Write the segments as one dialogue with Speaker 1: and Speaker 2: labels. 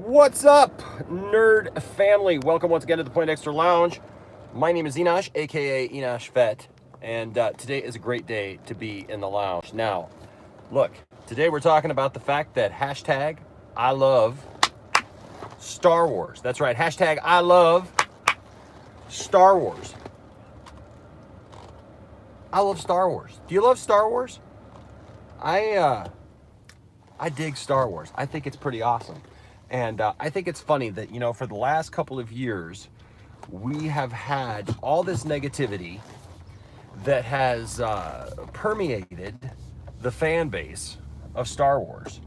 Speaker 1: What's up, nerd family? Welcome once again to the Point Extra Lounge. My name is Enosh, aka Enosh Vet, and today is a great day to be in the lounge. Now, look, today we're talking about the fact that hashtag I love Star Wars. That's right, hashtag I love Star Wars. I love Star Wars. Do you love Star Wars? I dig Star Wars. I think it's pretty awesome. And I think it's funny that, for the last couple of years, we have had all this negativity that has permeated the fan base of Star Wars.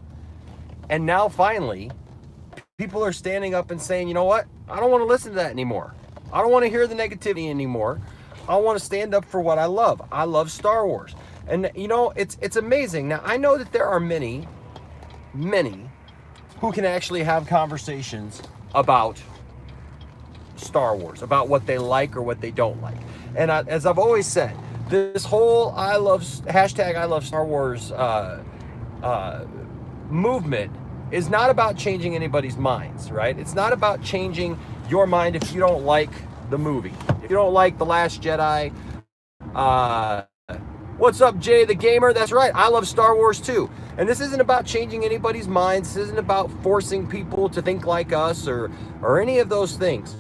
Speaker 1: And now finally, people are standing up and saying, you know what? I don't want to listen to that anymore. I don't want to hear the negativity anymore. I want to stand up for what I love. I love Star Wars. And, it's amazing. Now, I know that there are many who can actually have conversations about Star Wars, about what they like or what they don't like. And as I've always said, this whole hashtag I love Star Wars movement is not about changing anybody's minds, right? It's not about changing your mind if you don't like the movie. If you don't like The Last Jedi, what's up, Jay the Gamer? That's right, I love Star Wars too. And this isn't about changing anybody's minds. This isn't about forcing people to think like us or any of those things.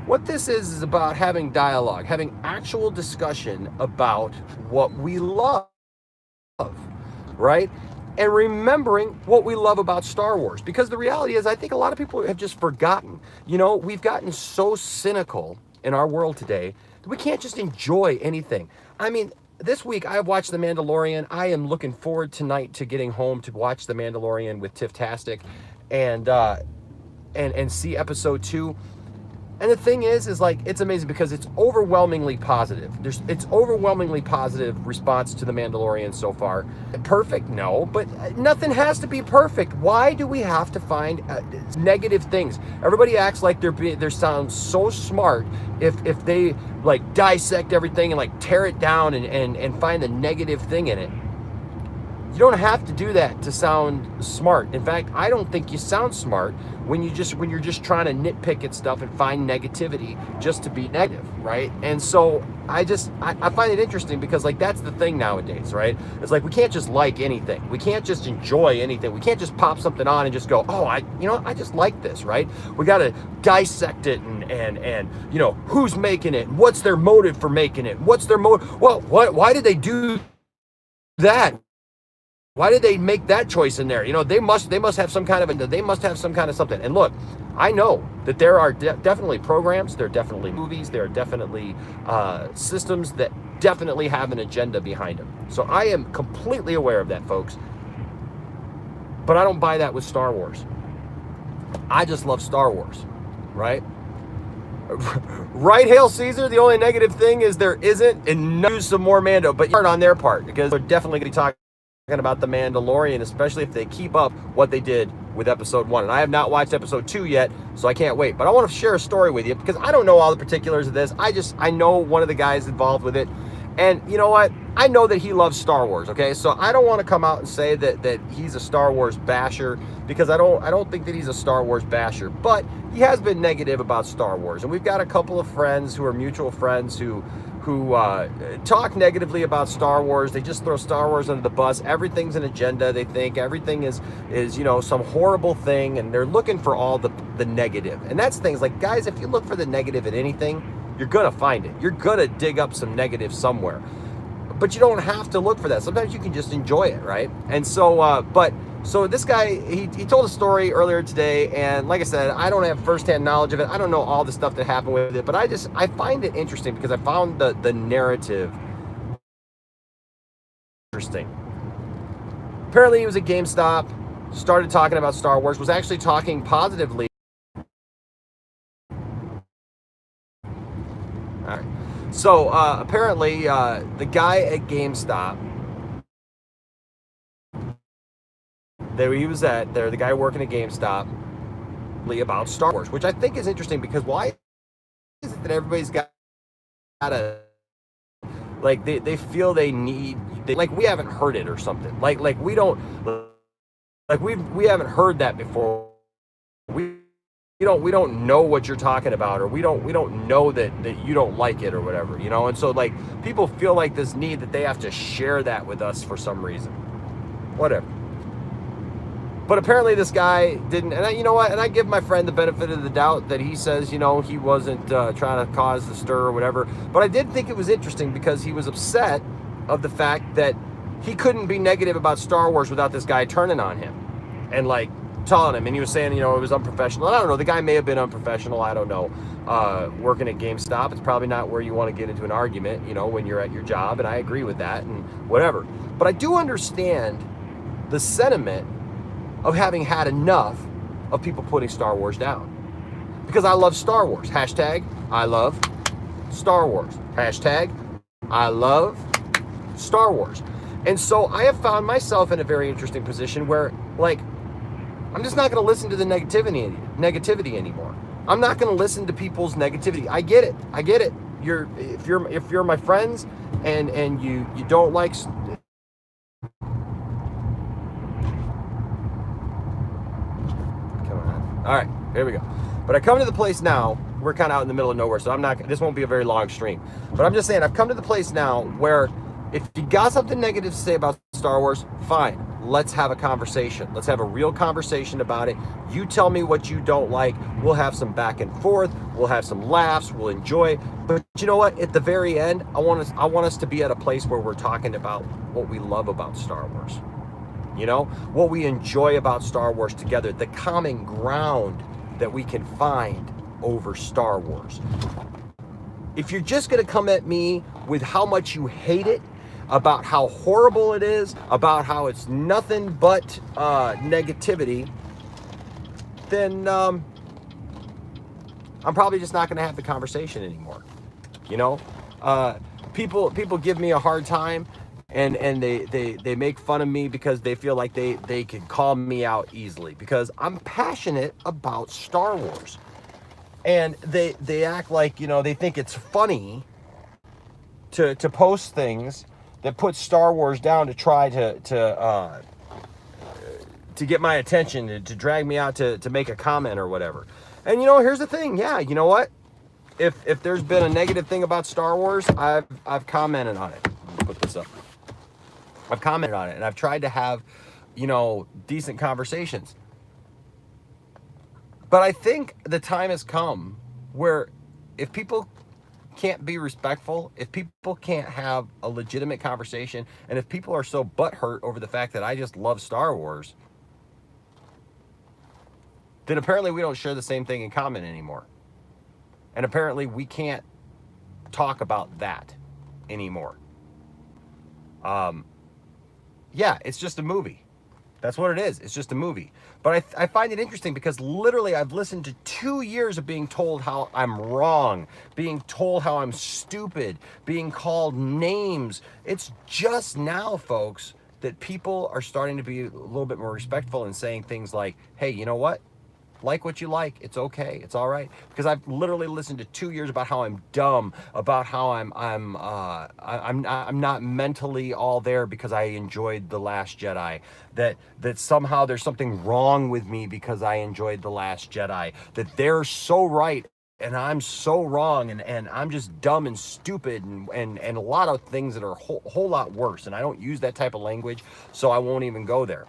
Speaker 1: What this is about having dialogue, having actual discussion about what we love, right? And remembering what we love about Star Wars. Because the reality is, I think a lot of people have just forgotten. We've gotten so cynical in our world today that we can't just enjoy anything. I mean, this week I have watched The Mandalorian. I am looking forward tonight to getting home to watch The Mandalorian with Tiff-tastic and see episode 2. And the thing is like, it's amazing because it's overwhelmingly positive. It's overwhelmingly positive response to The Mandalorian so far. Perfect? No, but nothing has to be perfect. Why do we have to find negative things? Everybody acts like they sound so smart if they like dissect everything and like tear it down and find the negative thing in it. You don't have to do that to sound smart. In fact, I don't think you sound smart when you're just trying to nitpick at stuff and find negativity just to be negative, right? And so I find it interesting because like that's the thing nowadays, right? It's like we can't just like anything. We can't just enjoy anything. We can't just pop something on and just go, oh, I just like this, right? We got to dissect it and who's making it? What's their motive for making it? What's their motive? Well, why did they do that? Why did they make that choice in there? They must have some kind of something. And look, I know that there are definitely programs, there are definitely movies, there are definitely systems that definitely have an agenda behind them. So I am completely aware of that, folks. But I don't buy that with Star Wars. I just love Star Wars, right? Right, Hail Caesar. The only negative thing is there isn't enough some more Mando, but you're on their part because they're definitely going to be talking about The Mandalorian, especially if they keep up what they did with episode 1. And I have not watched episode 2 yet, so I can't wait. But I want to share a story with you because I don't know all the particulars of this. I know one of the guys involved with it. And you know what? I know that he loves Star Wars, okay? So I don't want to come out and say that he's a Star Wars basher because I don't think that he's a Star Wars basher. But he has been negative about Star Wars. And we've got a couple of friends who are mutual friends who talk negatively about Star Wars. They just throw Star Wars under the bus. Everything's an agenda. They think everything is some horrible thing, and they're looking for all the negative. And that's things like, guys, if you look for the negative in anything, you're gonna find it. You're gonna dig up some negative somewhere. But you don't have to look for that. Sometimes you can just enjoy it, right? And so, So this guy, he told a story earlier today, and like I said, I don't have firsthand knowledge of it. I don't know all the stuff that happened with it, but I find it interesting because I found the narrative interesting. Apparently he was at GameStop, started talking about Star Wars, was actually talking positively. All right. So apparently the guy at GameStop, there he was at, there, the guy working at GameStop, about Star Wars, which I think is interesting because why is it that everybody's got a, like they feel they need, like we haven't heard it or something, like we don't, like we haven't heard that before. we don't know what you're talking about, or we don't know that you don't like it or whatever, you know. And so like people feel like this need that they have to share that with us for some reason, whatever. But apparently this guy didn't, and you know what, and I give my friend the benefit of the doubt that he says, you know, he wasn't trying to cause the stir or whatever. But I did think it was interesting because he was upset of the fact that he couldn't be negative about Star Wars without this guy turning on him and like telling him, and he was saying, you know, it was unprofessional. I don't know, the guy may have been unprofessional, I don't know. Working at GameStop, it's probably not where you want to get into an argument, you know, when you're at your job, and I agree with that and whatever. But I do understand the sentiment of having had enough of people putting Star Wars down. Because I love Star Wars. Hashtag, I love Star Wars. Hashtag, I love Star Wars. And so I have found myself in a very interesting position where, like, I'm just not going to listen to the negativity anymore. I'm not going to listen to people's negativity. I get it. If you're my friends and you don't like. All right, here we go. But I come to the place now, we're kind of out in the middle of nowhere, so this won't be a very long stream. But I'm just saying, I've come to the place now where if you got something negative to say about Star Wars, fine. Let's have a conversation. Let's have a real conversation about it. You tell me what you don't like. We'll have some back and forth. We'll have some laughs. We'll enjoy. But you know what? At the very end, I want us to be at a place where we're talking about what we love about Star Wars. You know, what we enjoy about Star Wars together, the common ground that we can find over Star Wars. If you're just going to come at me with how much you hate it, about how horrible it is, about how it's nothing but negativity, then I'm probably just not going to have the conversation anymore. You know, people give me a hard time. And they make fun of me because they feel like they can call me out easily because I'm passionate about Star Wars. And they act like, you know, they think it's funny to post things that put Star Wars down to try to get my attention, to drag me out to make a comment or whatever. And you know, here's the thing, yeah, you know what? If there's been a negative thing about Star Wars, I've commented on it. Let me put this up. I've commented on it, and I've tried to have, you know, decent conversations. But I think the time has come where if people can't be respectful, if people can't have a legitimate conversation, and if people are so butthurt over the fact that I just love Star Wars, then apparently we don't share the same thing in common anymore. And apparently we can't talk about that anymore. Yeah, it's just a movie. That's what it is. It's just a movie. But I find it interesting because literally I've listened to 2 years of being told how I'm wrong, being told how I'm stupid, being called names. It's just now, folks, that people are starting to be a little bit more respectful and saying things like, hey, you know what? Like what you like. It's okay. It's all right. Because I've literally listened to 2 years about how I'm dumb, about how I'm not mentally all there because I enjoyed The Last Jedi. That somehow there's something wrong with me because I enjoyed The Last Jedi. That they're so right and I'm so wrong, and I'm just dumb and stupid and a lot of things that are a whole lot worse. And I don't use that type of language, so I won't even go there.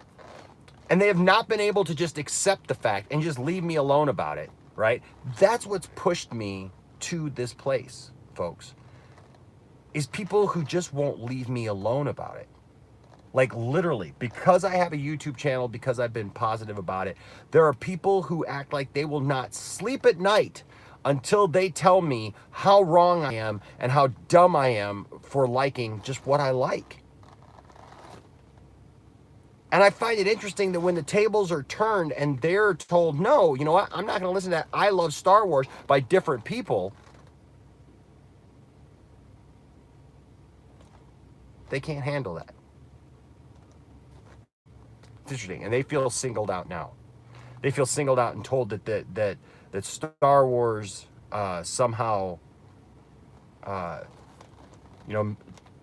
Speaker 1: And they have not been able to just accept the fact and just leave me alone about it, right? That's what's pushed me to this place, folks, is people who just won't leave me alone about it. Like literally, because I have a YouTube channel, because I've been positive about it, there are people who act like they will not sleep at night until they tell me how wrong I am and how dumb I am for liking just what I like. And I find it interesting that when the tables are turned and they're told, no, you know what, I'm not going to listen to that I love Star Wars by different people, they can't handle that. It's interesting. And they feel singled out now. They feel singled out and told that Star Wars somehow,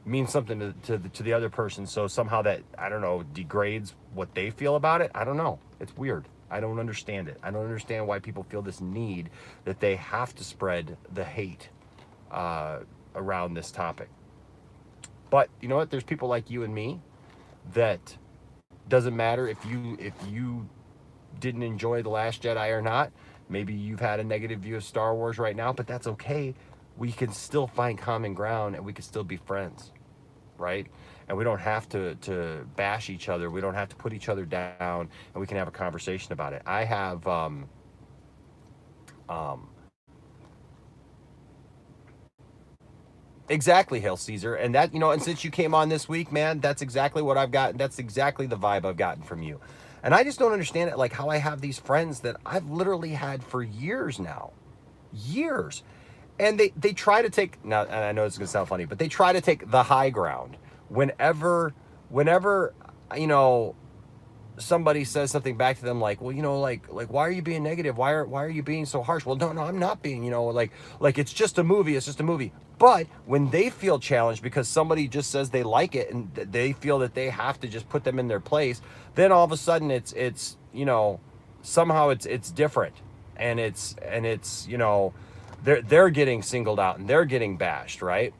Speaker 1: means something to the other person. So somehow that, I don't know, degrades what they feel about it. I don't know. It's weird. I don't understand it. I don't understand why people feel this need that they have to spread the hate around this topic. But you know what? There's people like you and me that doesn't matter if you didn't enjoy The Last Jedi or not. Maybe you've had a negative view of Star Wars right now, but that's okay. We can still find common ground and we can still be friends, right? And we don't have to bash each other. We don't have to put each other down, and we can have a conversation about it. I have exactly, Hail Caesar, and that, you know, and since you came on this week, man, that's exactly what I've gotten. That's exactly the vibe I've gotten from you. And I just don't understand it, like how I have these friends that I've literally had for years now, years, and they try to take, now, and I know it's gonna sound funny, but they try to take the high ground whenever you know, somebody says something back to them like, well, you know, like why are you being negative? Why are you being so harsh? Well, no, I'm not being, you know, like it's just a movie. It's just a movie. But when they feel challenged because somebody just says they like it and they feel that they have to just put them in their place, then all of a sudden it's you know, somehow it's different, and it's you know, they're getting singled out and they're getting bashed, right?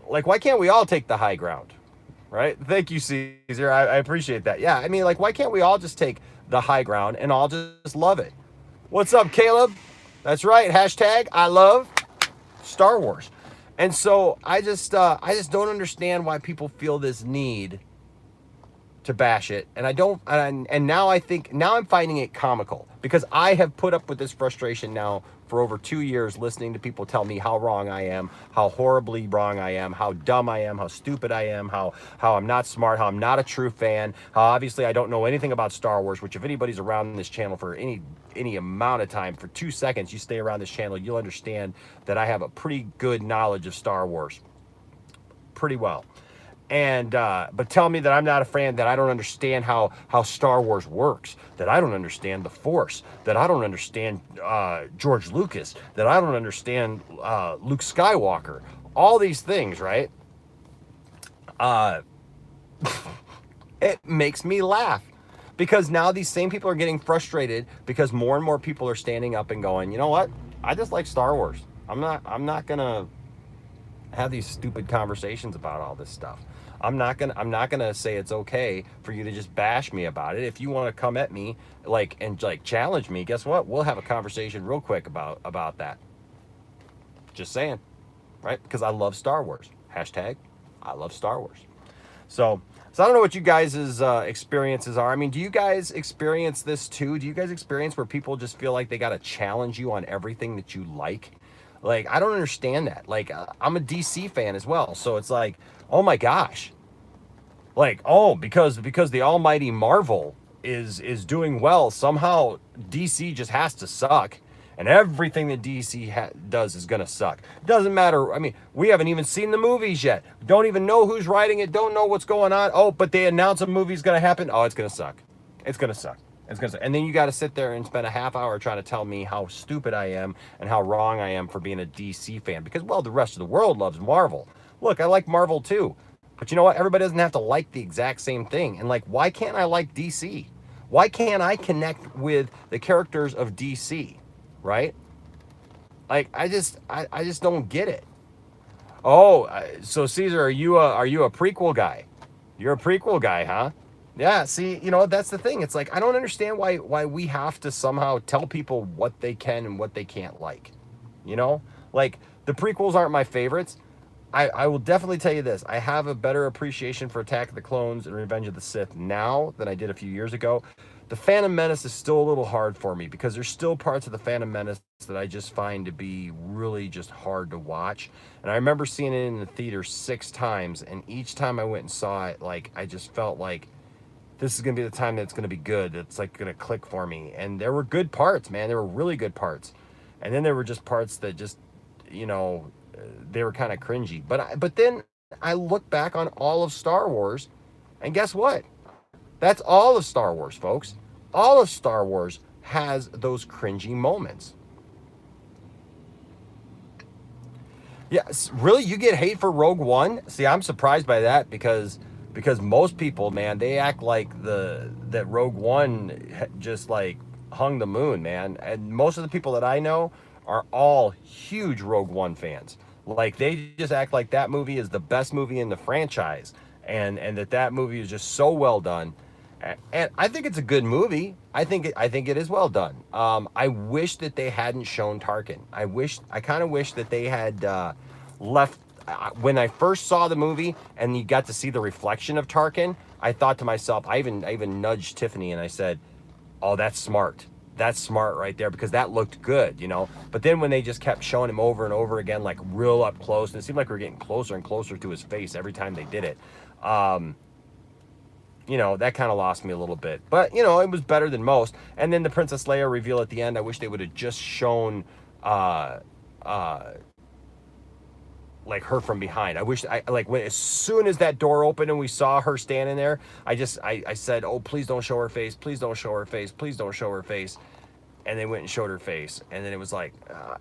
Speaker 1: Like, why can't we all take the high ground? Right? Thank you, Caesar. I appreciate that. Yeah, I mean, like, why can't we all just take the high ground and all just love it? What's up, Caleb? That's right. Hashtag I love Star Wars. And so I just don't understand why people feel this need to bash it. And I don't, and now now I'm finding it comical because I have put up with this frustration now for over 2 years, listening to people tell me how wrong I am, how horribly wrong I am, how dumb I am, how stupid I am, how I'm not smart, how I'm not a true fan, how obviously I don't know anything about Star Wars, which if anybody's around this channel for any amount of time, for 2 seconds, you stay around this channel, you'll understand that I have a pretty good knowledge of Star Wars. Pretty well. And but tell me that I'm not a fan, that I don't understand how Star Wars works, that I don't understand the Force, that I don't understand George Lucas, that I don't understand Luke Skywalker, all these things, right? It makes me laugh because now these same people are getting frustrated because more and more people are standing up and going, you know what? I just like Star Wars. I'm not gonna have these stupid conversations about all this stuff. I'm not gonna say it's okay for you to just bash me about it. If you want to come at me and challenge me, guess what? We'll have a conversation real quick about that. Just saying, right? Because I love Star Wars. Hashtag I love Star Wars. So I don't know what you guys' experiences are. I mean, do you guys experience this too? Do you guys experience where people just feel like they got to challenge you on everything that you like? Like, I don't understand that. Like, I'm a DC fan as well. So it's like, oh my gosh. Like, oh, because the almighty Marvel is doing well, somehow DC just has to suck. And everything that DC does is going to suck. Doesn't matter. I mean, we haven't even seen the movies yet. Don't even know who's writing it. Don't know what's going on. Oh, but they announce a movie's going to happen. Oh, it's going to suck. It's going to suck. And then you got to sit there and spend a half hour trying to tell me how stupid I am and how wrong I am for being a DC fan. Because, well, the rest of the world loves Marvel. Look, I like Marvel too. But you know what? Everybody doesn't have to like the exact same thing. And like, why can't I like DC? Why can't I connect with the characters of DC? Right? Like, I just don't get it. Oh, so Caesar, are you a prequel guy? You're a prequel guy, huh? Yeah, see, you know, that's the thing. It's like, I don't understand why we have to somehow tell people what they can and what they can't like. You know? Like, the prequels aren't my favorites. I will definitely tell you this. I have a better appreciation for Attack of the Clones and Revenge of the Sith now than I did a few years ago. The Phantom Menace is still a little hard for me because there's still parts of the Phantom Menace that I just find to be really just hard to watch. And I remember seeing it in the theater 6 times, and each time I went and saw it, like, I just felt like this is going to be the time that it's going to be good. It's like going to click for me. And there were good parts, man. There were really good parts. And then there were just parts that just, you know, they were kind of cringy. But then I look back on all of Star Wars, and guess what? That's all of Star Wars, folks. All of Star Wars has those cringy moments. Yes, really? You get hate for Rogue One? See, I'm surprised by that because because most people, man, they act like that Rogue One just like hung the moon, man. And most of the people that I know are all huge Rogue One fans. Like they just act like that movie is the best movie in the franchise, and that movie is just so well done. And I think it's a good movie. I think it is well done. I wish that they hadn't shown Tarkin. I kind of wish that they had left. When I first saw the movie and you got to see the reflection of Tarkin, I thought to myself, I even nudged Tiffany and I said, "Oh, that's smart. That's smart right there," because that looked good, you know. But then when they just kept showing him over and over again, like real up close, and it seemed like we were getting closer and closer to his face every time they did it. You know, that kind of lost me a little bit. But, you know, it was better than most. And then the Princess Leia reveal at the end, I wish they would have just shown like her from behind. I wish I like when as soon as that door opened and we saw her standing there, I said, "Oh, please don't show her face. Please don't show her face. Please don't show her face." And they went and showed her face, and then it was like,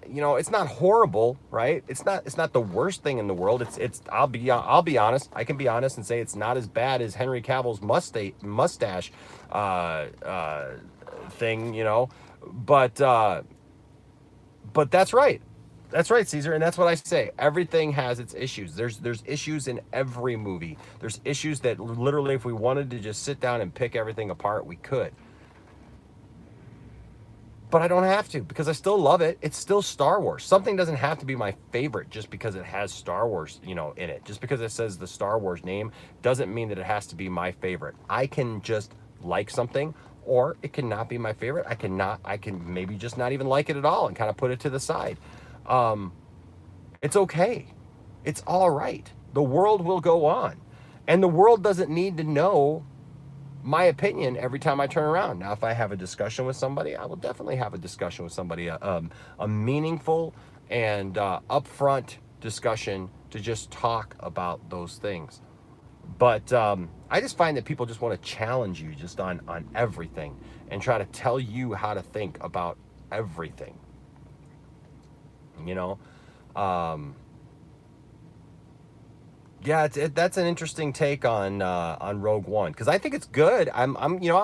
Speaker 1: you know, it's not horrible, right? It's not the worst thing in the world. It's I'll be honest. I can be honest and say it's not as bad as Henry Cavill's mustache thing, you know. But that's right. That's right, Caesar, and that's what I say. Everything has its issues. There's issues in every movie. There's issues that literally, if we wanted to just sit down and pick everything apart, we could. But I don't have to because I still love it. It's still Star Wars. Something doesn't have to be my favorite just because it has Star Wars, you know, in it. Just because it says the Star Wars name doesn't mean that it has to be my favorite. I can just like something, or it can not be my favorite. I can maybe just not even like it at all and kind of put it to the side. It's okay. It's all right. The world will go on, and the world doesn't need to know my opinion every time I turn around. Now, if I have a discussion with somebody, I will definitely have a discussion with somebody, a meaningful and upfront discussion to just talk about those things. But I just find that people just want to challenge you just on everything and try to tell you how to think about everything. You know, yeah, that's an interesting take on Rogue One because I think it's good. I'm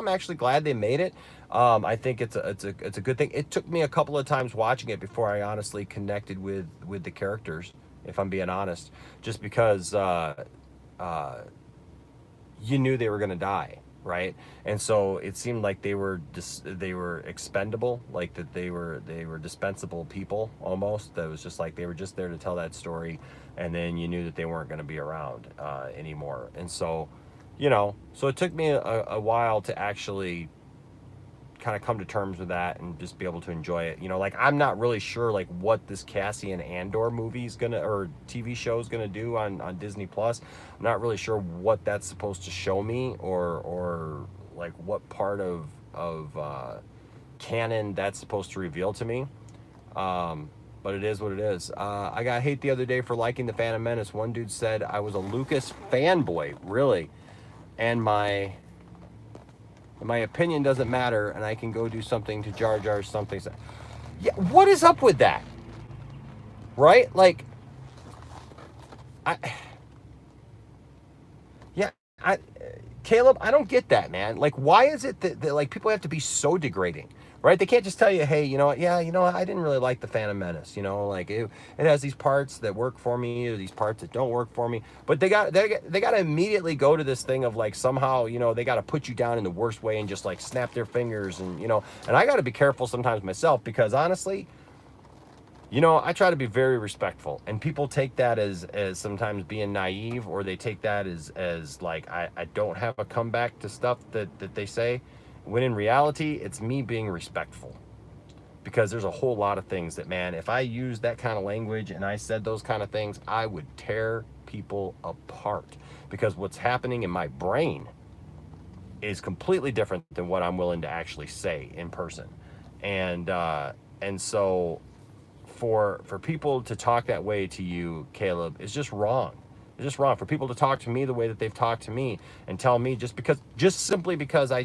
Speaker 1: actually glad they made it. I think it's a good thing. It took me a couple of times watching it before I honestly connected with the characters, if I'm being honest, just because you knew they were going to die, right? And so it seemed like they were expendable, like that they were dispensable people almost. That was just like they were just there to tell that story, and then you knew that they weren't going to be around anymore. And so, you know, so it took me a while to actually kind of come to terms with that and just be able to enjoy it. You know, like I'm not really sure like what this Cassian Andor movie's gonna or TV show's gonna do on Disney Plus. I'm not really sure what that's supposed to show me or like what part of canon that's supposed to reveal to me. But it is what it is. I got hate the other day for liking the Phantom Menace. One dude said I was a Lucas fanboy, really, and my opinion doesn't matter, and I can go do something to Jar Jar something. Yeah, what is up with that? Right? Like, Caleb, I don't get that, man. Like, why is it that like people have to be so degrading? Right? They can't just tell you, hey, you know what? Yeah, you know what? I didn't really like the Phantom Menace. You know, like it has these parts that work for me, or these parts that don't work for me. But they got to immediately go to this thing of like somehow, you know, they got to put you down in the worst way and just like snap their fingers and you know. And I got to be careful sometimes myself because honestly, you know, I try to be very respectful, and people take that as sometimes being naive, or they take that as like I don't have a comeback to stuff that they say. When in reality, it's me being respectful. Because there's a whole lot of things that, man, if I used that kind of language and I said those kind of things, I would tear people apart. Because what's happening in my brain is completely different than what I'm willing to actually say in person. And so for people to talk that way to you, Caleb, is just wrong. It's just wrong for people to talk to me the way that they've talked to me and tell me just simply because I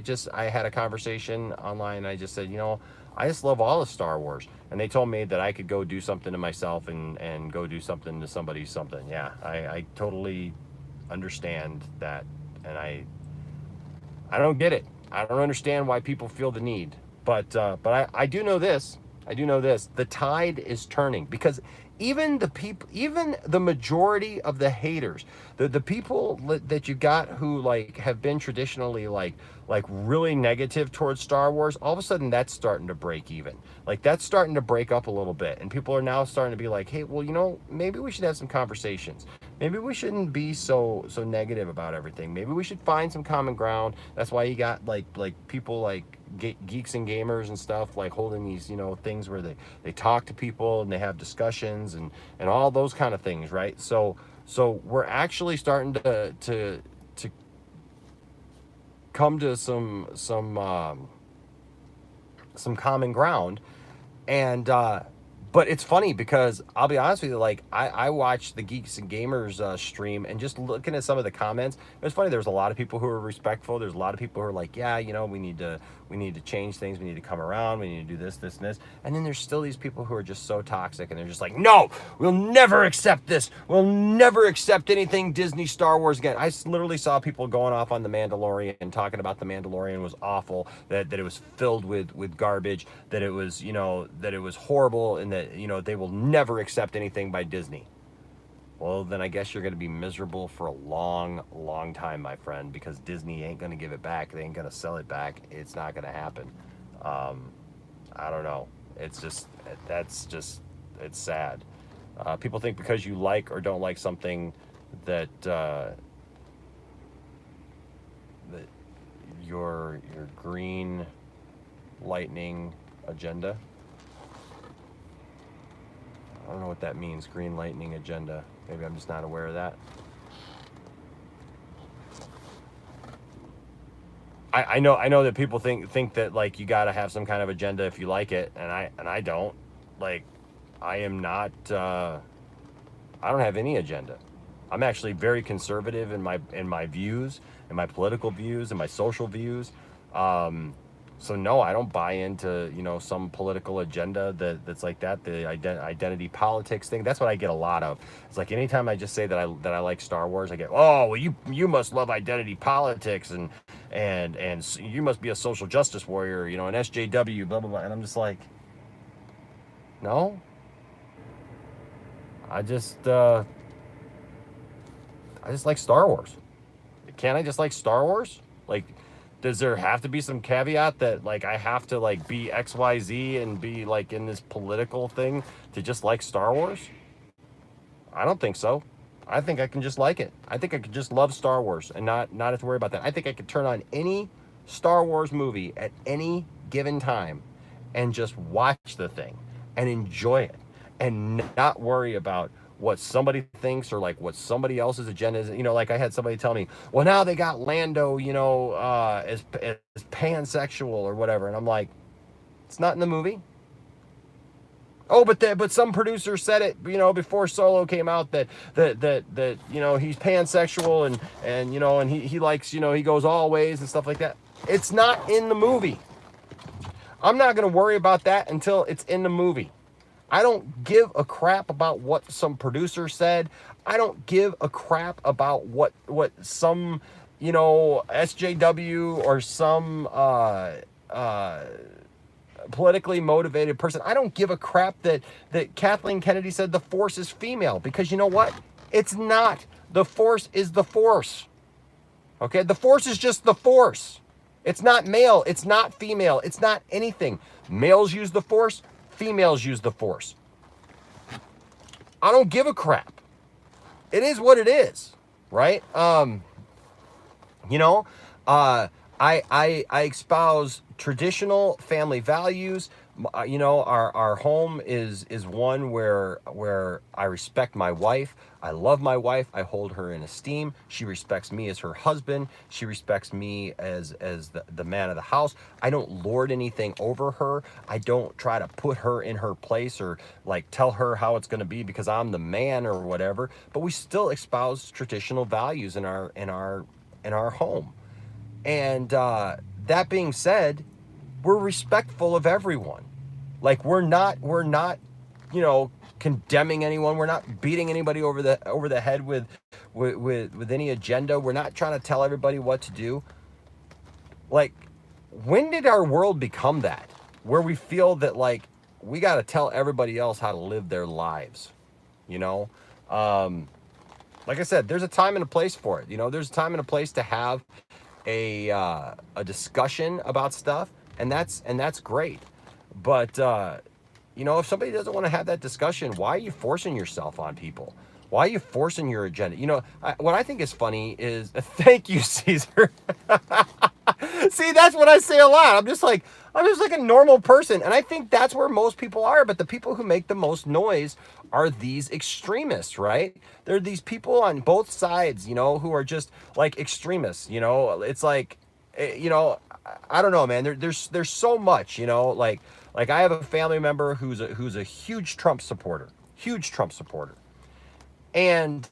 Speaker 1: had a conversation online and I just said, you know, I just love all of Star Wars. And they told me that I could go do something to myself and go do something to somebody something. Yeah, I totally understand that and I don't get it. I don't understand why people feel the need. But I do know this. I do know this. The tide is turning, because even the people, even the majority of the haters, the people that you got who like have been traditionally like really negative towards Star Wars, all of a sudden that's starting to break even. Like that's starting to break up a little bit, and people are now starting to be like, hey, well, you know, maybe we should have some conversations. Maybe we shouldn't be so negative about everything. Maybe we should find some common ground. That's why you got like people like geeks and gamers and stuff like holding these, you know, things where they talk to people and they have discussions and all those kind of things, right? So we're actually starting to come to some common ground. And but it's funny because I'll be honest with you, like I watched the Geeks and Gamers stream, and just looking at some of the comments, it was funny. There's a lot of people who are respectful. There's a lot of people who are like, yeah, you know, we need to change things. We need to come around. We need to do this, this, and this. And then there's still these people who are just so toxic, and they're just like, no, we'll never accept this. We'll never accept anything Disney Star Wars again. I literally saw people going off on The Mandalorian and talking about The Mandalorian was awful, that it was filled with garbage, that it was, you know, that it was horrible, and that, you know, they will never accept anything by Disney. Well, then I guess you're going to be miserable for a long, long time, my friend, because Disney ain't going to give it back. They ain't going to sell it back. It's not going to happen. I don't know. It's just, it's sad. People think because you like or don't like something that your green lightning agenda. I don't know what that means, green lightning agenda. Maybe I'm just not aware of that. I know that people think that like you got to have some kind of agenda if you like it, and I don't. Like, I am not. I don't have any agenda. I'm actually very conservative in my views, in my political views, and my social views. So no, I don't buy into, you know, some political agenda that's like that, the identity politics thing. That's what I get a lot of. It's like anytime I just say that I like Star Wars, I get, oh, well, you must love identity politics and you must be a social justice warrior, you know, an SJW, blah blah blah. And I'm just like, no, I just like Star Wars. Can't I just like Star Wars? Like, does there have to be some caveat that like I have to like be XYZ and be like in this political thing to just like Star Wars? I don't think so. I think I can just like it. I think I could just love Star Wars and not have to worry about that. I think I could turn on any Star Wars movie at any given time and just watch the thing and enjoy it and not worry about what somebody thinks or like what somebody else's agenda is. You know, like I had somebody tell me, well, now they got Lando, you know, as pansexual or whatever. And I'm like, it's not in the movie. Oh, but some producer said it, you know, before Solo came out that you know, he's pansexual and you know, and he likes, you know, he goes all ways and stuff like that. It's not in the movie. I'm not going to worry about that until it's in the movie. I don't give a crap about what some producer said. I don't give a crap about what some, you know, SJW or some politically motivated person. I don't give a crap that Kathleen Kennedy said the Force is female, because you know what? It's not. The Force is the Force. Okay? The Force is just the Force. It's not male. It's not female. It's not anything. Males use the Force. Females use the Force. I don't give a crap. It is what it is, right? You know, I espouse traditional family values. You know, our home is one where I respect my wife. I love my wife. I hold her in esteem. She respects me as her husband. She respects me as the man of the house. I don't lord anything over her. I don't try to put her in her place or like tell her how it's going to be because I'm the man or whatever. But we still espouse traditional values in our home. And that being said, we're respectful of everyone. Like we're not, you know, condemning anyone. We're not beating anybody over the head with any agenda. We're not trying to tell everybody what to do. Like, when did our world become that? Where we feel that, like, we got to tell everybody else how to live their lives, you know? Like I said, there's a time and a place for it. You know, there's a time and a place to have a discussion about stuff, and that's great. But you know, if somebody doesn't want to have that discussion, why are you forcing yourself on people? Why are you forcing your agenda? You know, what I think is funny is, thank you, Caesar. See, that's what I say a lot. I'm just like a normal person. And I think that's where most people are. But the people who make the most noise are these extremists, right? They're these people on both sides, you know, who are just like extremists, you know. It's like, you know, I don't know, man. There's so much, you know, like I have a family member who's a huge Trump supporter. And,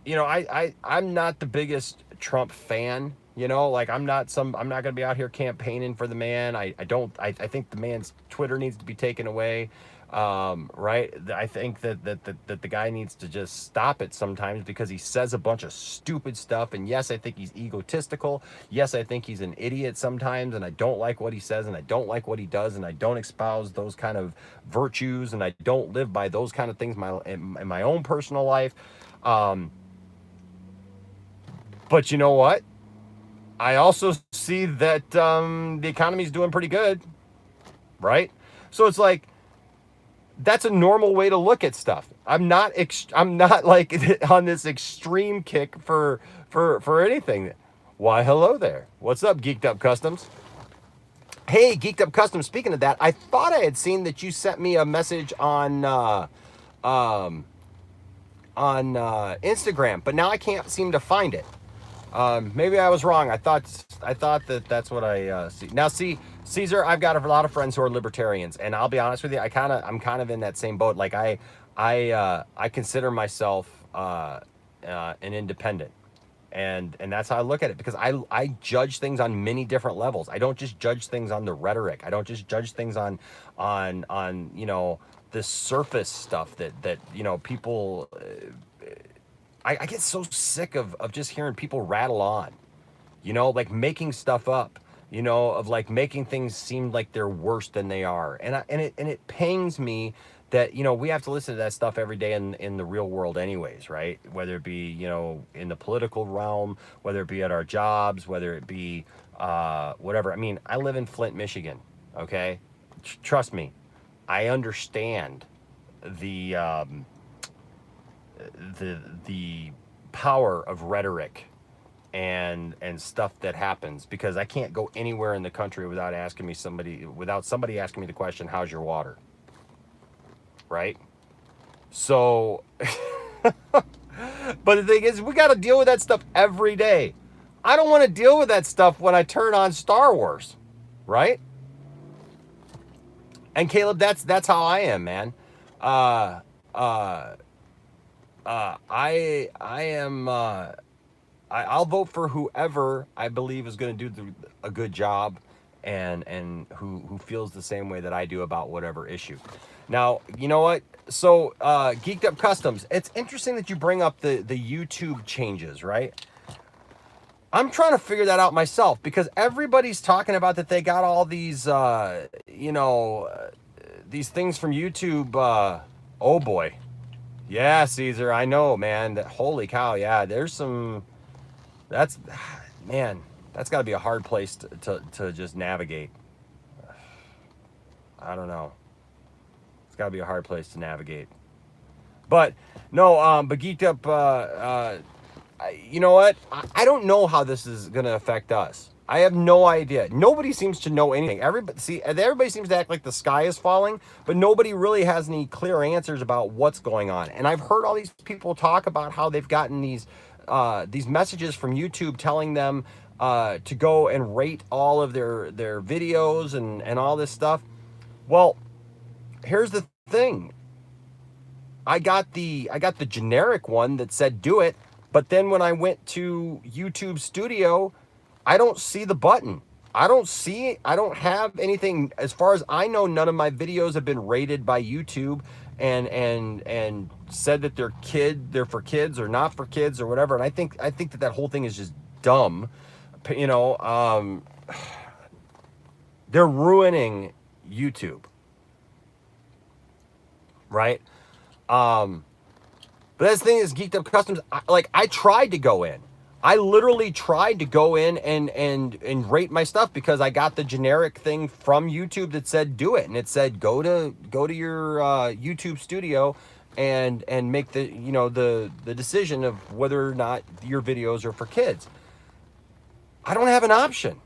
Speaker 1: you know, I'm not the biggest Trump fan, you know, like I'm not going to be out here campaigning for the man. I think the man's Twitter needs to be taken away. Right. I think that the guy needs to just stop it sometimes, because he says a bunch of stupid stuff. And yes, I think he's egotistical. Yes, I think he's an idiot sometimes. And I don't like what he says, and I don't like what he does. And I don't espouse those kind of virtues. And I don't live by those kind of things in my own personal life. But you know what? I also see that the economy's doing pretty good, right? So it's like, that's a normal way to look at stuff. I'm not like on this extreme kick for anything. Why, hello there. What's up, Geeked Up Customs? Hey, Geeked Up Customs. Speaking of that, I thought I had seen that you sent me a message on Instagram, but now I can't seem to find it. Maybe I was wrong. I thought that's what I see. Now, see, Caesar, I've got a lot of friends who are libertarians, and I'll be honest with you, I'm kind of in that same boat. Like I consider myself an independent, and that's how I look at it, because I judge things on many different levels. I don't just judge things on the rhetoric. I don't just judge things on you know, the surface stuff that you know, people. I get so sick of just hearing people rattle on, you know, like making stuff up, you know, of like making things seem like they're worse than they are. And it pains me that, you know, we have to listen to that stuff every day in the real world anyways, right? Whether it be, you know, in the political realm, whether it be at our jobs, whether it be whatever. I mean, I live in Flint, Michigan, okay? Trust me, I understand the power of rhetoric and stuff that happens, because I can't go anywhere in the country without somebody asking me the question, how's your water? Right? So but the thing is, we got to deal with that stuff every day. I don't want to deal with that stuff when I turn on Star Wars, right? And Caleb, that's how I am, man. I'll vote for whoever I believe is going to do a good job, and who feels the same way that I do about whatever issue. Now, you know what? So, Geeked Up Customs, it's interesting that you bring up the YouTube changes, right? I'm trying to figure that out myself, because everybody's talking about that they got all these, you know, these things from YouTube. Oh boy. Yeah, Caesar, I know, man. Holy cow, yeah. There's some. Man, that's got to be a hard place to just navigate. I don't know. It's got to be a hard place to navigate. But no, but Geeked Up. You know what? I don't know how this is going to affect us. I have no idea. Nobody seems to know anything. Everybody seems to act like the sky is falling, but nobody really has any clear answers about what's going on. And I've heard all these people talk about how they've gotten these messages from YouTube telling them to go and rate all of their videos and all this stuff. Well, here's the thing. I got the generic one that said do it, but then when I went to YouTube Studio, I don't see the button. I don't have anything, as far as I know, none of my videos have been rated by YouTube and said that they're for kids or not for kids or whatever. And I think that whole thing is just dumb. You know, they're ruining YouTube, right? But that's the thing is Geeked Up Customs. I tried to go in. I literally tried to go in and rate my stuff because I got the generic thing from YouTube that said do it, and it said go to your YouTube studio and make the the decision of whether or not your videos are for kids. I don't have an option,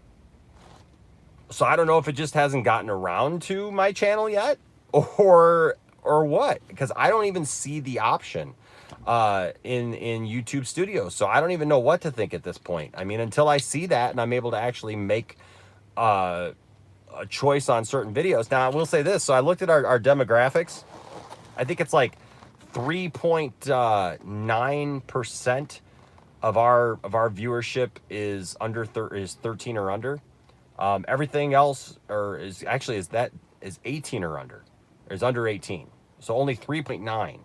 Speaker 1: so I don't know if it just hasn't gotten around to my channel yet, or what, because I don't even see the option in YouTube Studios. So I don't even know what to think at this point. I mean, until I see that and I'm able to actually make a choice on certain videos. Now, I will say this. So I looked at our demographics. I think it's like 3.9% of our viewership is is 13 or under. Everything else is 18 or under, is under 18. So only 3.9.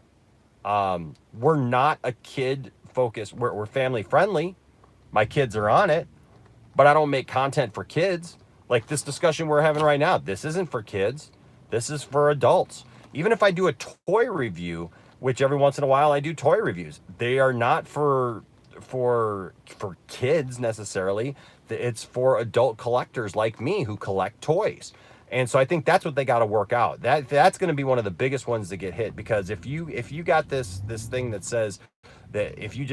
Speaker 1: We're not a kid focused. We're family friendly. My kids are on it, but I don't make content for kids. Like this discussion we're having right now, this isn't for kids. This is for adults. Even if I do a toy review, which every once in a while I do toy reviews, they are not for kids necessarily. It's for adult collectors like me who collect toys. And so I think that's what they got to work out. That's going to be one of the biggest ones to get hit, because if you got this thing that says that if you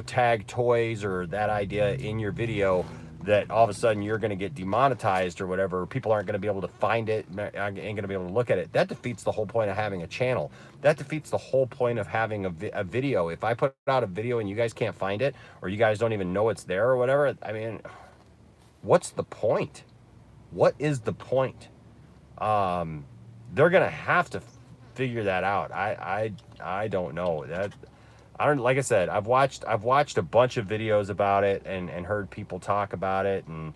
Speaker 1: tag toys or that idea in your video, that all of a sudden you're going to get demonetized or whatever, people aren't going to be able to find it, ain't going to be able to look at it. That defeats the whole point of having a channel. That defeats the whole point of having a video. If I put out a video and you guys can't find it, or you guys don't even know it's there or whatever, I mean, what's the point? What is the point? They're gonna have to figure that out. I don't know. Like I said, I've watched a bunch of videos about it and heard people talk about it, and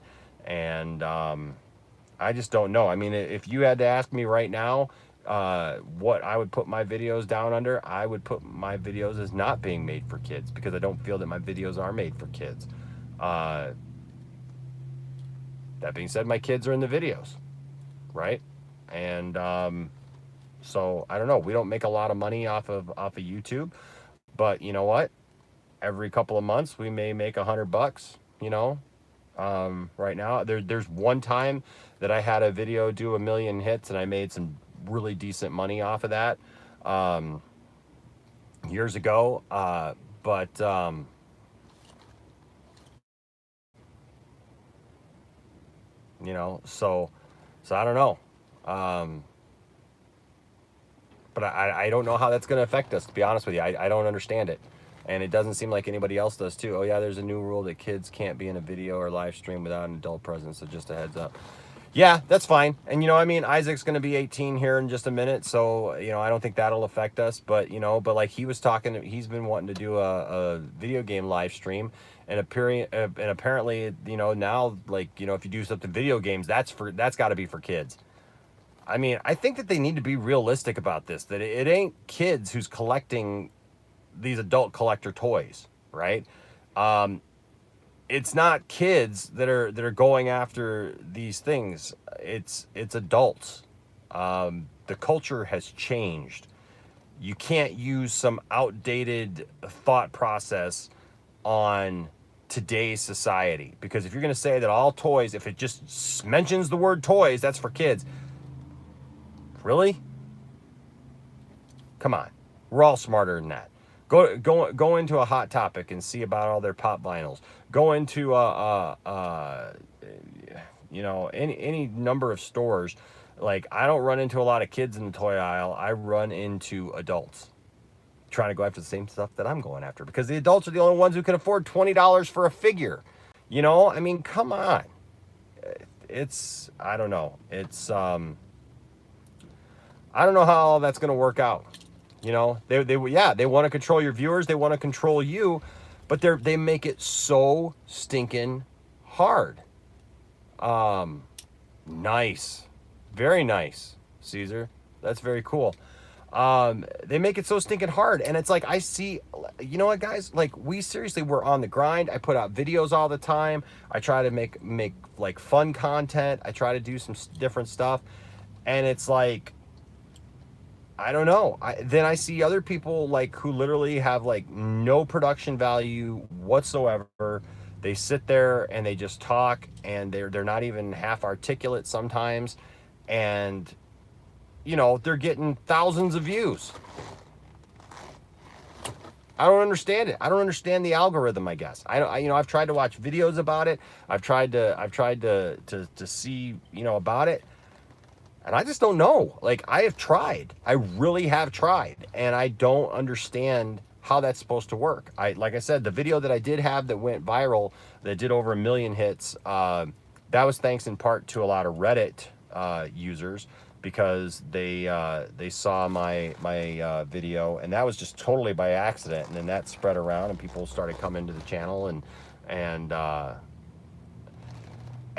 Speaker 1: I just don't know. I mean, if you had to ask me right now what I would put my videos down under, I would put my videos as not being made for kids, because I don't feel that my videos are made for kids. That being said, my kids are in the videos, right? And so I don't know. We don't make a lot of money off of YouTube, but you know what? Every couple of months we may make $100. You know, right now there's one time that I had a video do 1 million hits, and I made some really decent money off of that years ago. But you know, so I don't know. But I don't know how that's going to affect us, to be honest with you. I don't understand it. And it doesn't seem like anybody else does too. Oh yeah, there's a new rule that kids can't be in a video or live stream without an adult presence. So just a heads up. Yeah, that's fine. And you know, I mean, Isaac's going to be 18 here in just a minute. So, you know, I don't think that'll affect us, but you know, but like he was talking, he's been wanting to do a video game live stream, and apparently, you know, now, like, you know, if you do something video games, that's got to be for kids. I mean, I think that they need to be realistic about this, that it ain't kids who's collecting these adult collector toys, right? It's not kids that are going after these things. It's adults. The culture has changed. You can't use some outdated thought process on today's society, because if you're going to say that all toys, if it just mentions the word toys, that's for kids, really? Come on, we're all smarter than that. Go into a Hot Topic and see about all their pop vinyls. Go into you know, any number of stores. Like, I don't run into a lot of kids in the toy aisle. I run into adults trying to go after the same stuff that I'm going after, because the adults are the only ones who can afford $20 for a figure. You know, I mean, come on. It's, I don't know. It's I don't know how all that's going to work out. You know, they want to control your viewers. They want to control you, but they make it so stinking hard. Nice. Very nice, Caesar. That's very cool. They make it so stinking hard. And it's like, I see, you know what, guys? Like, we seriously, we're on the grind. I put out videos all the time. I try to make like fun content. I try to do some different stuff. And it's like, I don't know. Then I see other people like who literally have like no production value whatsoever. They sit there and they just talk, and they're not even half articulate sometimes, and you know, they're getting thousands of views. I don't understand it. I don't understand the algorithm, I guess. You know, I've tried to watch videos about it. I've tried to see, you know, about it. And I just don't know. Like, I have tried. I really have tried. And I don't understand how that's supposed to work. Like I said, the video that I did have that went viral, that did over 1 million hits, that was thanks in part to a lot of Reddit users, because they saw my video, and that was just totally by accident. And then that spread around, and people started coming to the channel, and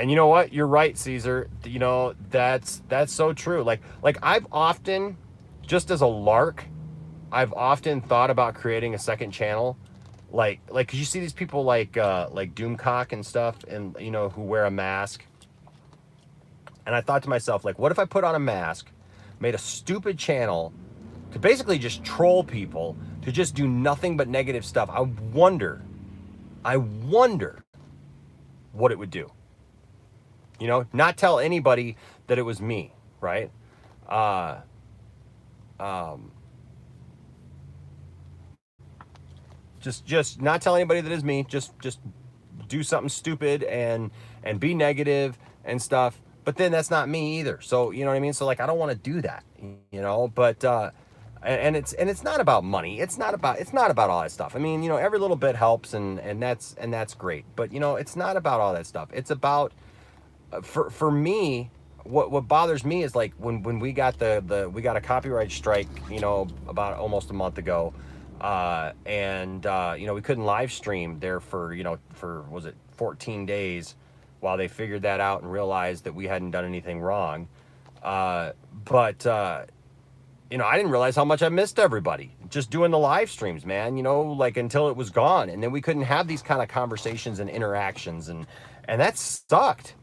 Speaker 1: you know what? You're right, Caesar. You know, that's so true. Like I've often, just as a lark, I've often thought about creating a second channel. Like, 'cause you see these people like Doomcock and stuff, and you know, who wear a mask. And I thought to myself, like, what if I put on a mask, made a stupid channel to basically just troll people, to just do nothing but negative stuff? I wonder what it would do. You know, not tell anybody that it was me, right? Just not tell anybody that it's me. Just do something stupid and be negative and stuff. But then that's not me either. So, you know what I mean? So like, I don't want to do that, you know, but, and it's not about money. It's not about all that stuff. I mean, you know, every little bit helps, and that's great. But you know, it's not about all that stuff. It's about, for me, what bothers me is like when we got we got a copyright strike, you know, about almost a month ago, and you know, we couldn't live stream there for, you know, was it 14 days, while they figured that out and realized that we hadn't done anything wrong. But you know, I didn't realize how much I missed everybody just doing the live streams, man, you know, like, until it was gone. And then we couldn't have these kind of conversations and interactions, and that sucked.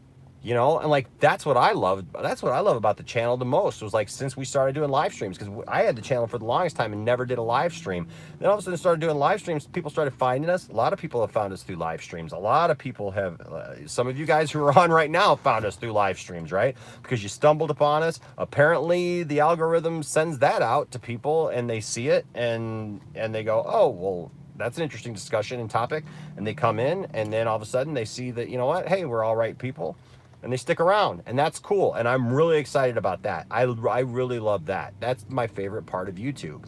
Speaker 1: You know, and like, that's what I love. That's what I love about the channel the most, was like, since we started doing live streams, because I had the channel for the longest time and never did a live stream. Then all of a sudden started doing live streams. People started finding us. A lot of people have found us through live streams. A lot of people have, some of you guys who are on right now found us through live streams, right? Because you stumbled upon us. Apparently the algorithm sends that out to people, and they see it, and they go, oh, well, that's an interesting discussion and topic. And they come in, and then all of a sudden they see that, you know what, hey, we're all right people. And they stick around, and that's cool. And I'm really excited about that. I really love that. That's my favorite part of YouTube.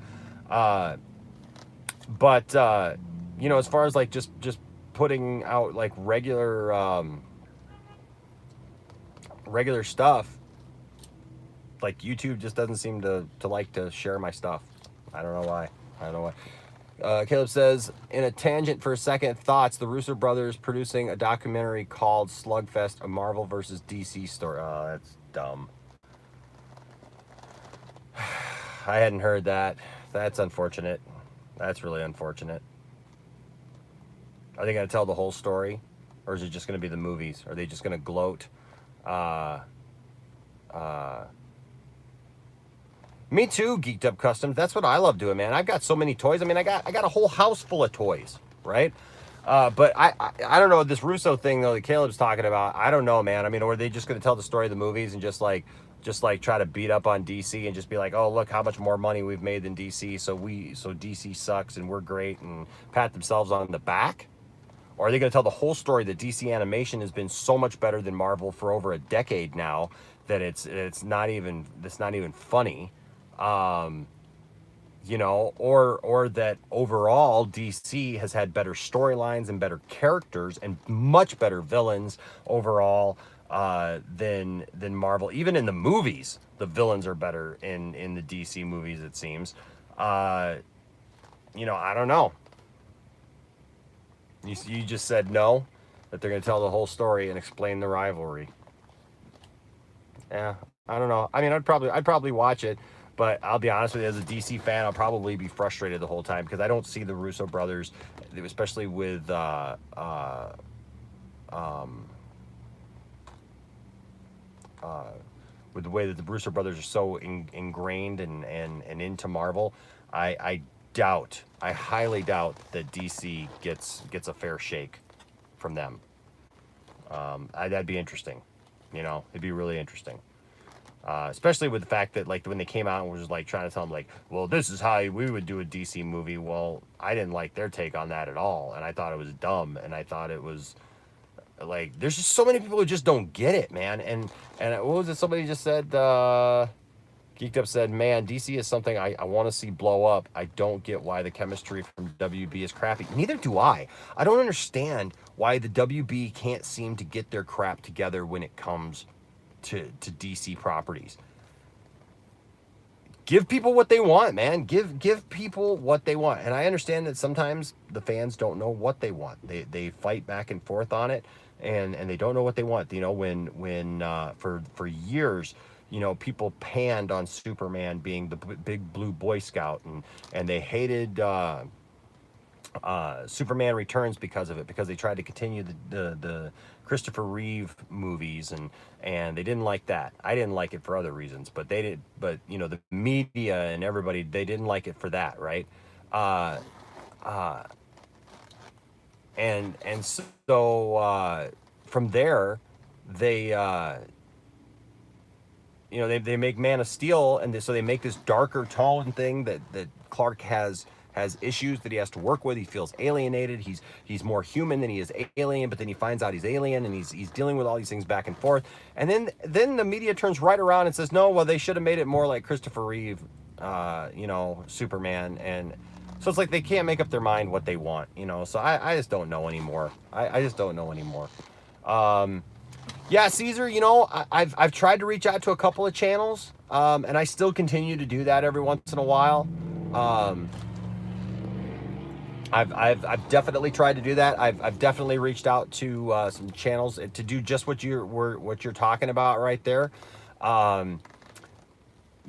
Speaker 1: But you know, as far as like just putting out like regular stuff, like, YouTube just doesn't seem to like to share my stuff. I don't know why. Caleb says, in a tangent for a second, thoughts, the Russo brothers producing a documentary called Slugfest, a Marvel versus DC story. Oh, that's dumb. I hadn't heard that. That's unfortunate. That's really unfortunate. Are they going to tell the whole story? Or is it just going to be the movies? Are they just going to gloat? Me too, Geeked Up Customs. That's what I love doing, man. I've got so many toys. I mean, I got a whole house full of toys, right? But I don't know, this Russo thing though that Caleb's talking about. I don't know, man. I mean, or are they just going to tell the story of the movies and just like try to beat up on DC and just be like, oh, look how much more money we've made than DC, so DC sucks and we're great, and pat themselves on the back? Or are they going to tell the whole story that DC animation has been so much better than Marvel for over a decade now that it's not even funny? You know, or that overall DC has had better storylines and better characters and much better villains overall than Marvel. Even in the movies, the villains are better in the DC movies, it seems. You know, I don't know. You just said no, that they're going to tell the whole story and explain the rivalry. Yeah, I don't know. I mean, I'd probably watch it, but I'll be honest with you, as a DC fan, I'll probably be frustrated the whole time because I don't see the Russo brothers, especially um, uh, with the way that the Russo brothers are so ingrained and into Marvel. I doubt, I highly doubt that DC gets a fair shake from them. That'd be interesting. It'd be really interesting. Especially with the fact that like when they came out and was like trying to tell them like, well, this is how we would do a DC movie. Well, I didn't like their take on that at all, and I thought it was dumb, and I thought it was like there's just so many people who just don't get it, man. And what was it? Somebody just said, Geeked Up said, man, DC is something I want to see blow up. I don't get why the chemistry from WB is crappy. Neither do I. I don't understand why the WB can't seem to get their crap together when it comes to DC properties. Give people what they want, man. Give people what they want. And I understand that sometimes the fans don't know what they want. They fight back and forth on it, and they don't know what they want. When for years, people panned on Superman being the big blue Boy Scout, and they hated Superman Returns because of it, because they tried to continue the Christopher Reeve movies, and they didn't like that. I didn't like it for other reasons, but they did. But the media and everybody, they didn't like it for that, right? Uh, uh, and so from there, they they make Man of Steel, and so they make this darker tone thing that Clark has issues that he has to work with. He feels alienated. He's more human than he is alien, but then he finds out he's alien, and he's dealing with all these things back and forth. And then the media turns right around and says, no, well, they should have made it more like Christopher Reeve, Superman. And so it's like they can't make up their mind what they want, So I just don't know anymore. I just don't know anymore. Yeah, Caesar, I've tried to reach out to a couple of channels, and I still continue to do that every once in a while. I've definitely tried to do that. I've definitely reached out to some channels to do just what you're talking about right there. Um,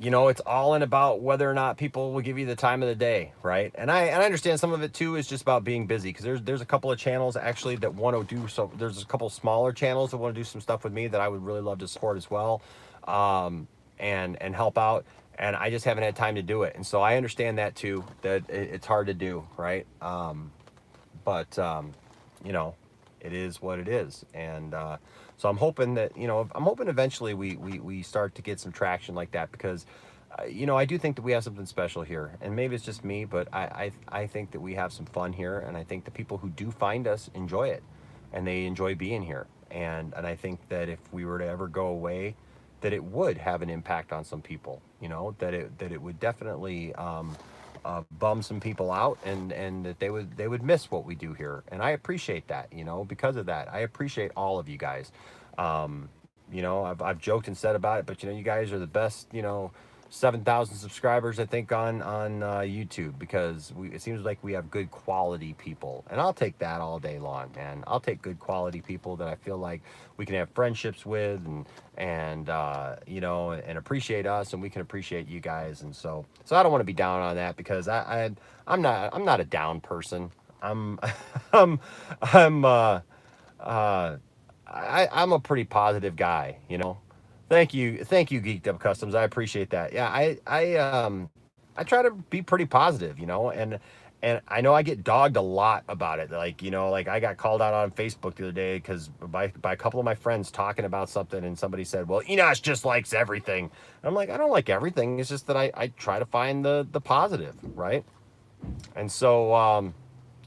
Speaker 1: it's all in about whether or not people will give you the time of the day, right? And I understand some of it too is just about being busy, because there's a couple of channels actually that want to do so. There's a couple smaller channels that want to do some stuff with me that I would really love to support as well, and help out. And I just haven't had time to do it. And so I understand that too, that it's hard to do, right? But it is what it is. And so I'm hoping that, I'm hoping eventually we start to get some traction like that, because, I do think that we have something special here. And maybe it's just me, but I think that we have some fun here. And I think the people who do find us enjoy it, and they enjoy being here. And I think that if we were to ever go away, that it would have an impact on some people, that it would definitely bum some people out, and that they would miss what we do here. And I appreciate that, because of that. I appreciate all of you guys. I've joked and said about it, but you guys are the best, 7,000 subscribers, I think, on YouTube, because it seems like we have good quality people, and I'll take that all day long, man. I'll take good quality people that I feel like we can have friendships with, and and appreciate us, and we can appreciate you guys. And so I don't want to be down on that, because I'm not a down person. I'm I'm I'm I'm a pretty positive guy. Thank you, Geeked Up Customs. I appreciate that. Yeah, I try to be pretty positive, and I know I get dogged a lot about it. Like, like I got called out on Facebook the other day because by a couple of my friends talking about something, and somebody said, well, Enosh just likes everything. And I'm like, I don't like everything. It's just that I try to find the positive, right? And so,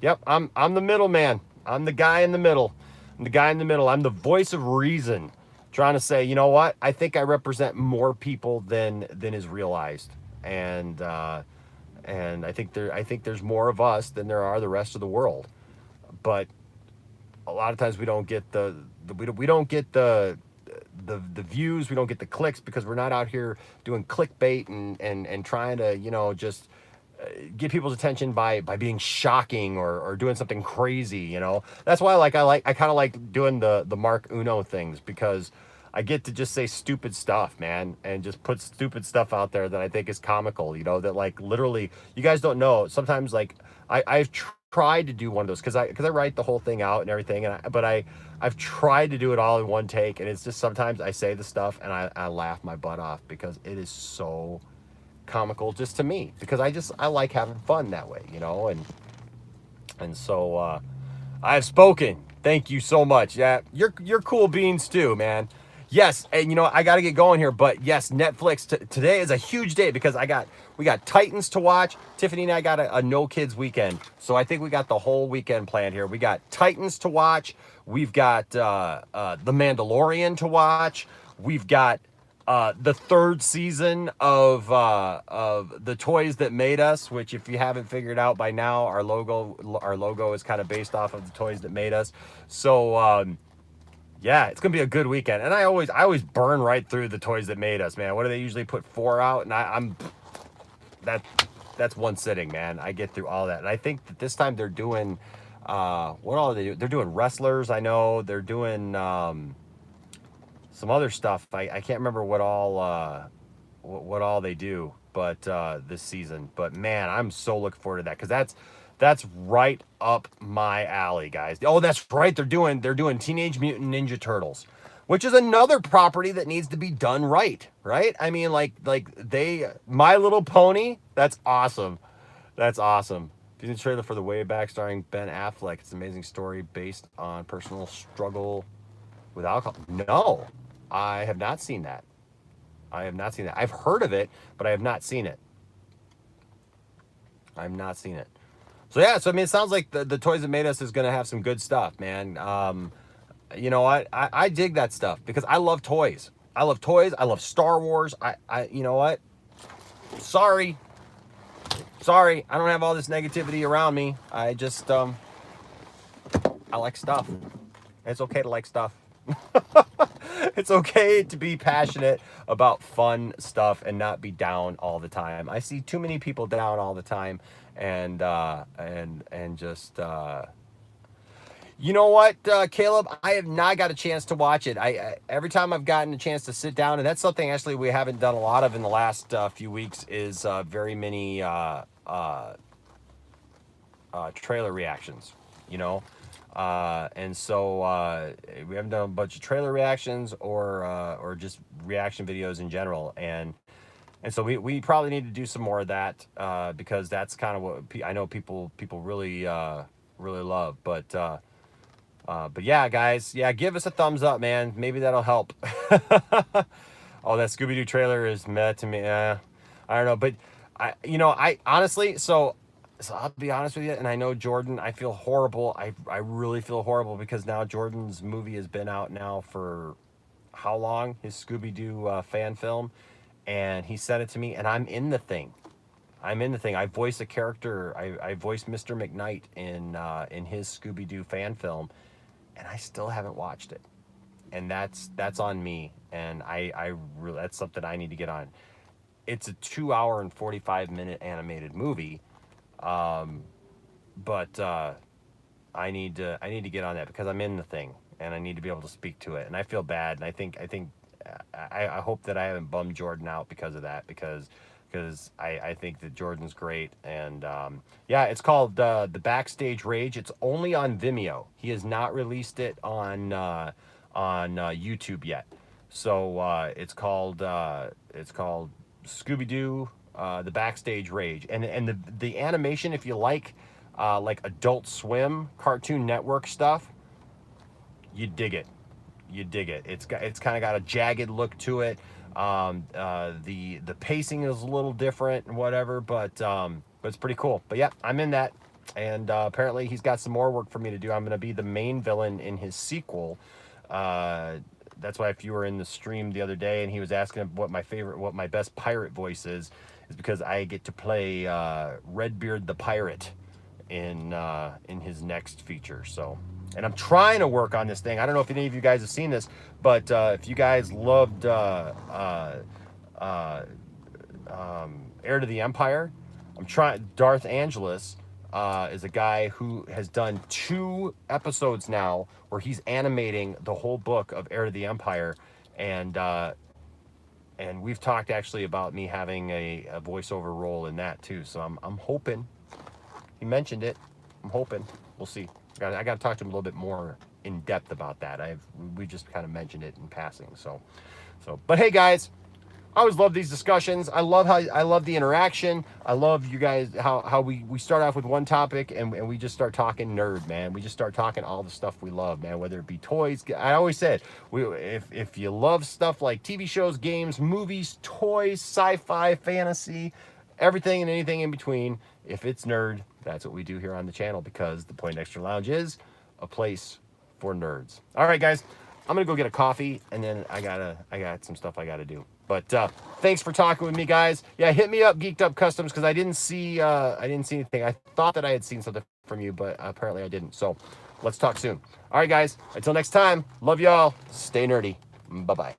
Speaker 1: yep, I'm the middleman. I'm the guy in the middle. I'm the guy in the middle. I'm the voice of reason, trying to say, you know what? I think I represent more people than is realized, and I think there's more of us than there are the rest of the world. But a lot of times we don't get we don't get the views, we don't get the clicks, because we're not out here doing clickbait and trying to just get people's attention by being shocking or doing something crazy. That's why I kind of like doing the Mark Uno things, because I get to just say stupid stuff, man, and just put stupid stuff out there that I think is comical, you know, that like literally you guys don't know. Sometimes like I've tried to do one of those because I write the whole thing out and everything, but I've tried to do it all in one take, and it's just sometimes I say the stuff and I laugh my butt off because it is so comical just to me, because I like having fun that way, you know. And so I've spoken. Thank you so much. Yeah, you're cool beans too, man. Yes, and you know I got to get going here, but yes, Netflix today is a huge day because we got Titans to watch. Tiffany and I got a no kids weekend, so I think we got the whole weekend planned here. We got Titans to watch. We've got The Mandalorian to watch. We've got the third season of The Toys That Made Us, which if you haven't figured out by now, our logo is kind of based off of The Toys That Made Us. So yeah, it's gonna be a good weekend. And I always burn right through The Toys That Made Us, man. What do they usually put 4 out? And that's one sitting, man. I get through all that. And I think that this time they're doing what all they do? They're doing Wrestlers, I know. They're doing some other stuff. I can't remember what all they do, but this season. But man, I'm so looking forward to that, because that's right up my alley, guys. Oh, that's right. They're doing Teenage Mutant Ninja Turtles, which is another property that needs to be done right. I mean, like My Little Pony. That's awesome. That's awesome. Using trailer for the way back starring Ben Affleck. It's an amazing story based on personal struggle with alcohol. No, I have not seen that. I've heard of it, but I have not seen it. So yeah, so I mean, it sounds like the Toys That Made Us is going to have some good stuff, man. You know what? I dig that stuff because I love toys. I love Star Wars. You know what? Sorry. I don't have all this negativity around me. I just, I like stuff. It's okay to like stuff. It's okay to be passionate about fun stuff and not be down all the time. I see too many people down all the time, and just you know what, Caleb, I have not got a chance to watch it. I every time I've gotten a chance to sit down, and that's something actually we haven't done a lot of in the last few weeks, is very many trailer reactions, you know. And so we haven't done a bunch of trailer reactions or just reaction videos in general, and so we probably need to do some more of that, because that's kind of what I know people really love. But yeah, guys, yeah, give us a thumbs up, man. Maybe that'll help. Oh, that Scooby-Doo trailer is meh to me. I don't know, but I honestly, so I'll be honest with you, and I know Jordan, I feel horrible. I really feel horrible because now Jordan's movie has been out now for how long? His Scooby-Doo fan film, and he sent it to me, and I'm in the thing. I voice a character. I voiced Mr. McKnight in his Scooby-Doo fan film, and I still haven't watched it. And that's on me, and I really, that's something I need to get on. It's a 2-hour and 45-minute animated movie. But I need to get on that because I'm in the thing and I need to be able to speak to it, and I feel bad, and I hope that I haven't bummed Jordan out because of that, because I think that Jordan's great. And yeah, it's called The Backstage Rage. It's only on Vimeo. He has not released it on YouTube yet. So it's called Scooby-Doo, The Backstage Rage, and the animation, if you like Adult Swim, Cartoon Network stuff, you dig it. It's kind of got a jagged look to it. The pacing is a little different and whatever, but it's pretty cool. But yeah, I'm in that, and apparently he's got some more work for me to do. I'm going to be the main villain in his sequel. That's why if you were in the stream the other day and he was asking what my best pirate voice is because I get to play Redbeard the Pirate in his next feature. So, and I'm trying to work on this thing. I don't know if any of you guys have seen this, but if you guys loved Heir to the Empire, I'm trying. Darth Angelus is a guy who has done 2 episodes now where he's animating the whole book of Heir to the Empire, and we've talked actually about me having a voiceover role in that too. So I'm hoping. He mentioned it. I'm hoping. We'll see. I got to talk to him a little bit more in depth about that. We just kind of mentioned it in passing. So, but hey guys, I always love these discussions. I love the interaction. I love you guys how we start off with one topic and we just start talking nerd, man. We just start talking all the stuff we love, man. Whether it be toys, I always said, if you love stuff like TV shows, games, movies, toys, sci-fi, fantasy, everything and anything in between, if it's nerd, that's what we do here on the channel, because the Poindexter Lounge is a place for nerds. All right, guys, I'm gonna go get a coffee, and then I got some stuff I gotta do. But thanks for talking with me, guys. Yeah, hit me up, Geeked Up Customs, because I didn't see anything. I thought that I had seen something from you, but apparently I didn't. So let's talk soon. All right, guys. Until next time. Love y'all. Stay nerdy. Bye bye.